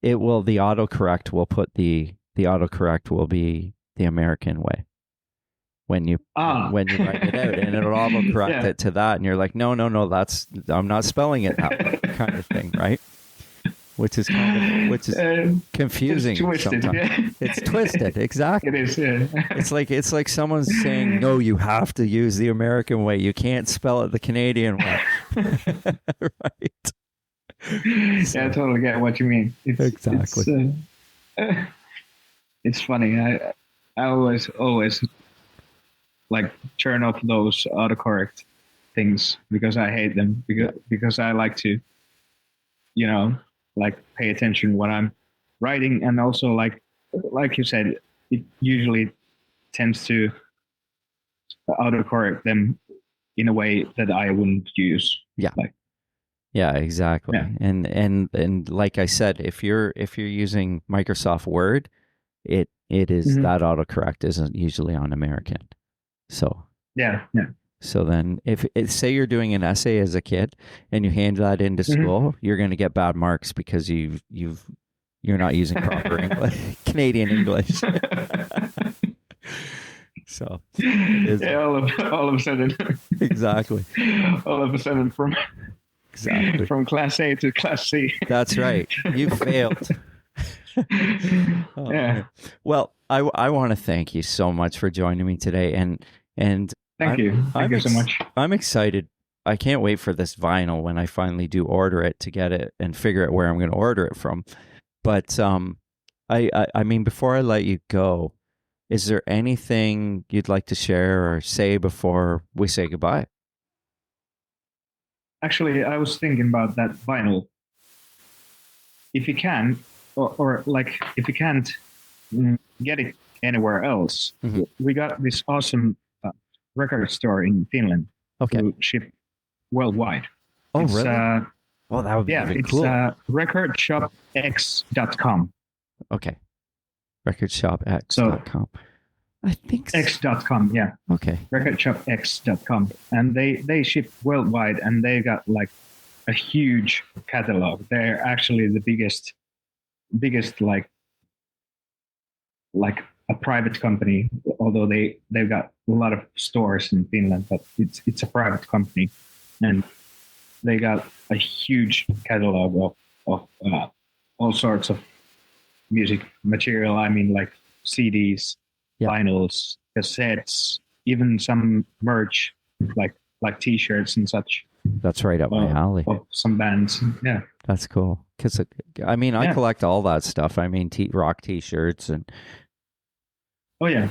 the autocorrect will put the autocorrect will be the American way when you write it out, and it'll autocorrect it to that, and you're like, no, I'm not spelling it that way, kind of thing, right? Which is confusing. It's twisted. Sometimes. It's twisted, exactly. It is. Yeah. It's like someone's saying, no, you have to use the American way. You can't spell it the Canadian way. Right. Yeah, I totally get what you mean. Exactly. It's funny. I always like turn off those autocorrect things because I hate them, because I like to, you know, like pay attention when I'm writing, and also like you said, it usually tends to autocorrect them in a way that I wouldn't use. Yeah, exactly. Yeah. And like I said, if you're using Microsoft Word, it is that autocorrect isn't usually on American. So yeah. So then, if say you're doing an essay as a kid and you hand that into school, you're going to get bad marks because you're not using proper English, Canadian English. So all of a sudden, exactly. All of a sudden, from class A to class C. That's right. You failed. Yeah. Man. Well, I want to thank you so much for joining me today, and thank you so much. I'm excited. I can't wait for this vinyl when I finally do order it, to get it and figure out where I'm going to order it from. But I mean, before I let you go, is there anything you'd like to share or say before we say goodbye? Actually, I was thinking about that vinyl. If you can, or like if you can't get it anywhere else, we got this awesome record store in Finland who ship worldwide. Oh, really? Well, that would be it's cool. recordshopx.com. Okay. Recordshopx.com. I think so. X.com, yeah. Okay. Recordshopx.com. And they ship worldwide, and they got like a huge catalog. They're actually the biggest like a private company, although they've got a lot of stores in Finland, but it's a private company, and they got a huge catalog of all sorts of music material. I mean, like CDs, vinyls, cassettes, even some merch, like T-shirts and such. That's right up my alley. Of some bands, yeah. That's cool. Because I mean, I collect all that stuff. I mean, rock T-shirts and. Oh yeah.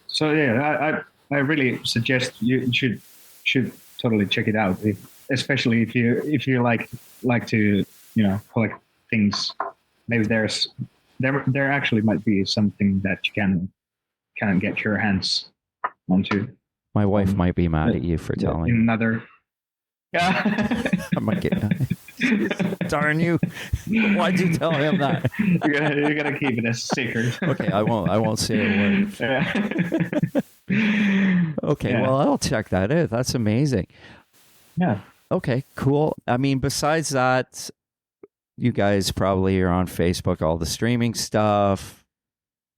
So yeah, I really suggest you should totally check it out. Especially if you like to collect things. Maybe there actually might be something that you can get your hands onto. My wife might be mad at you for telling another. Yeah. I might get. Darn you! Why'd you tell him that? You're gonna keep it a secret. Okay, I won't say a word. Yeah. Okay, well, I'll check that out. That's amazing. Yeah. Okay, cool. I mean, besides that, you guys probably are on Facebook, all the streaming stuff,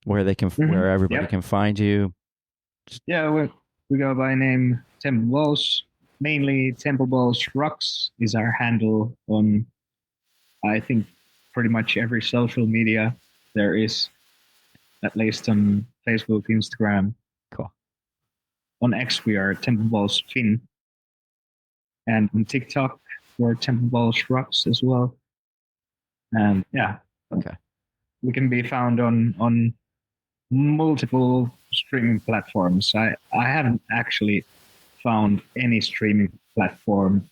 where they can, where everybody can find you. Yeah, we go by name Temple Balls. Mainly Temple Balls Rocks is our handle on, I think, pretty much every social media there is, at least on Facebook, Instagram. Cool. On X, we are Temple Balls Finn. And on TikTok, we're Temple Balls Rocks as well. And yeah. Okay. We can be found on multiple streaming platforms. I haven't actually found any streaming platform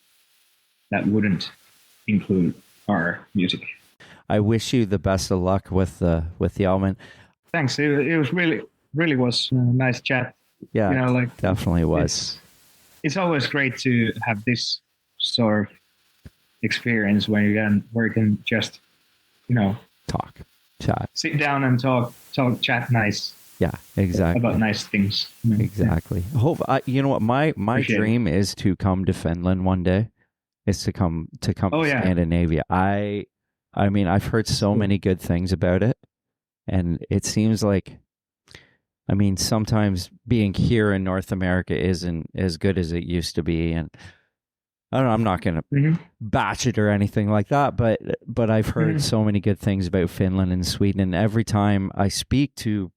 that wouldn't include our music. I wish you the best of luck with the album. Thanks. It was really was a nice chat. Yeah, definitely was. It's always great to have this sort of experience where you can just talk, chat, sit down and talk, chat nice. Yeah, exactly. About nice things. Exactly. Hope you know what my dream is to come to Finland one day. Is to come to Scandinavia. I mean, I've heard so many good things about it, and it seems like, I mean, sometimes being here in North America isn't as good as it used to be, and I don't know, I'm not going to batch it or anything like that, but I've heard so many good things about Finland and Sweden, and every time I speak to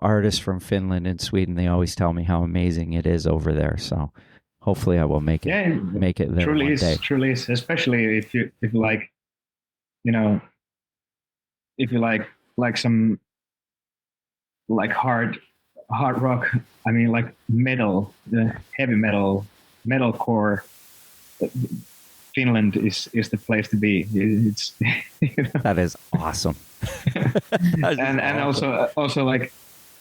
artists from Finland and Sweden, they always tell me how amazing it is over there. So hopefully I will make it there truly one day. Truly is, especially if you like, if you like some like hard rock, I mean like metal, heavy metalcore, Finland is the place to be. It's That is awesome. and awesome. Also like,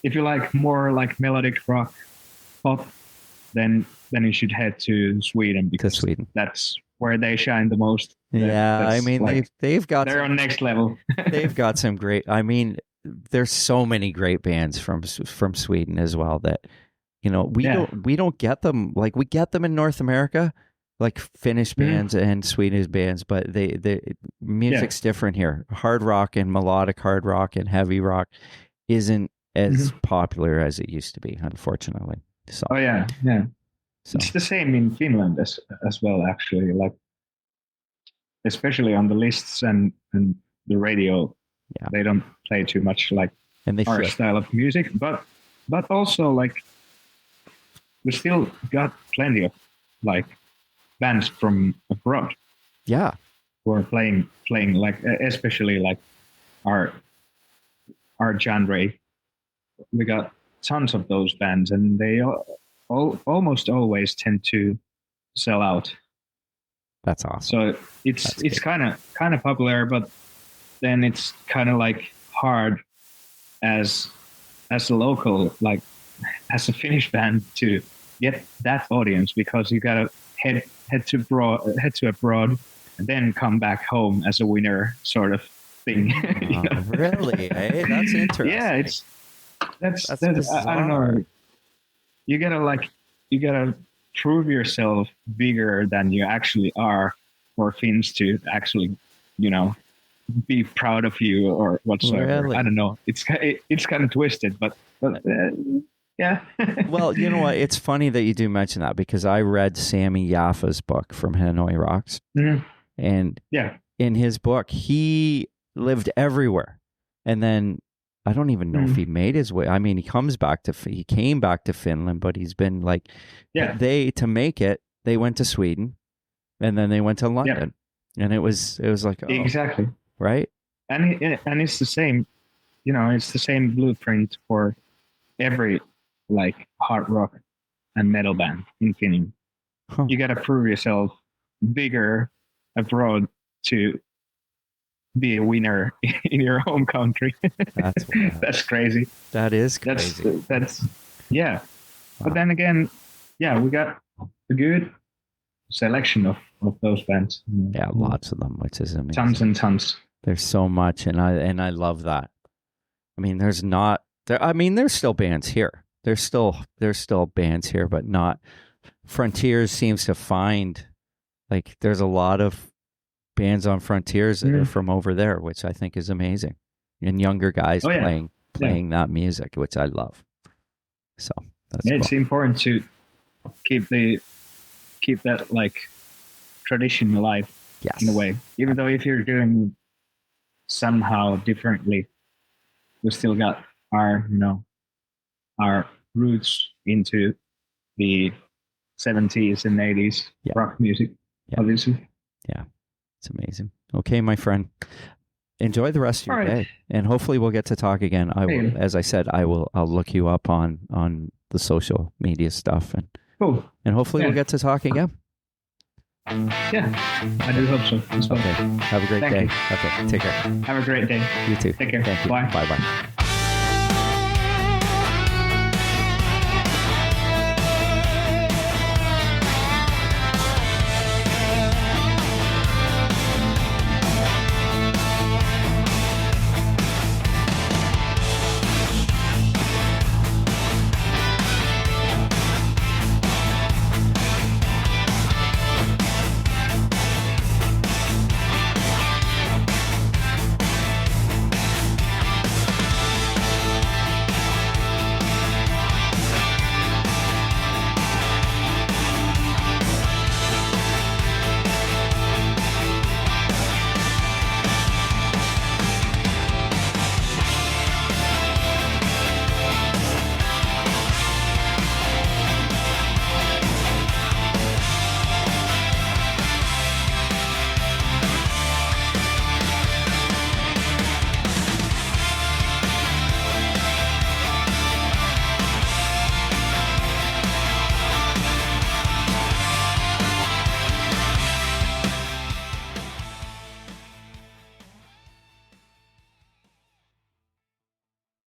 if you like more like melodic rock pop, then you should head to Sweden, because that's where they shine the most. Yeah, I mean, like, they're on next level. They've got some great. I mean, there's so many great bands from Sweden as well that we don't get them, like we get them in North America, like Finnish bands and Swedish bands, but the music's different here. Hard rock and melodic hard rock and heavy rock isn't as popular as it used to be, unfortunately. So so. It's the same in Finland as well, actually, like especially on the lists and the radio. They don't play too much like our style of music, but also like we still got plenty of like bands from abroad. Yeah, who are playing like, especially like our genre. We got tons of those bands, and they almost always tend to sell out. That's awesome. So it's kind of popular, but then it's kind of like hard as a local, like as a Finnish band, to get that audience, because you gotta head to abroad and then come back home as a winner, sort of thing. Really? Hey, that's interesting. Yeah, that's I don't know. You gotta prove yourself bigger than you actually are for Finns to actually, be proud of you or whatsoever. Really? I don't know. It's kind of twisted, but yeah. Well, you know what? It's funny that you do mention that because I read Sammy Yaffa's book from Hanoi Rocks, and in his book he lived everywhere, and then I don't even know if he made his way. I mean, he came back to Finland, but he's been like, to make it, they went to Sweden, and then they went to London, and it was like, exactly right. And it's the same, it's the same blueprint for every like hard rock and metal band in Finland. You got to prove yourself bigger abroad to be a winner in your home country. That's crazy. That is crazy. That's yeah. Wow. But then again, we got a good selection of those bands. Yeah, lots of them, which is amazing. Tons and tons. There's so much, and I love that. I mean, there's still bands here. There's still bands here, but not. Frontiers seems to find like there's a lot of bands on Frontiers that are from over there, which I think is amazing, and younger guys playing that music, which I love. So that's cool. It's important to keep that like tradition alive in a way, even though if you're doing somehow differently, we still got our roots into the 70s and 80s rock music, obviously. Yeah, it's amazing. Okay, my friend, enjoy the rest of your day, and hopefully we'll get to talk again. I will, as I said, I'll look you up on the social media stuff, and hopefully we'll get to talk again. Yeah, I do hope so as well. Okay, have a great day. You. Okay, take care. Have a great day. You too. Take care. Thank you. Bye. Bye.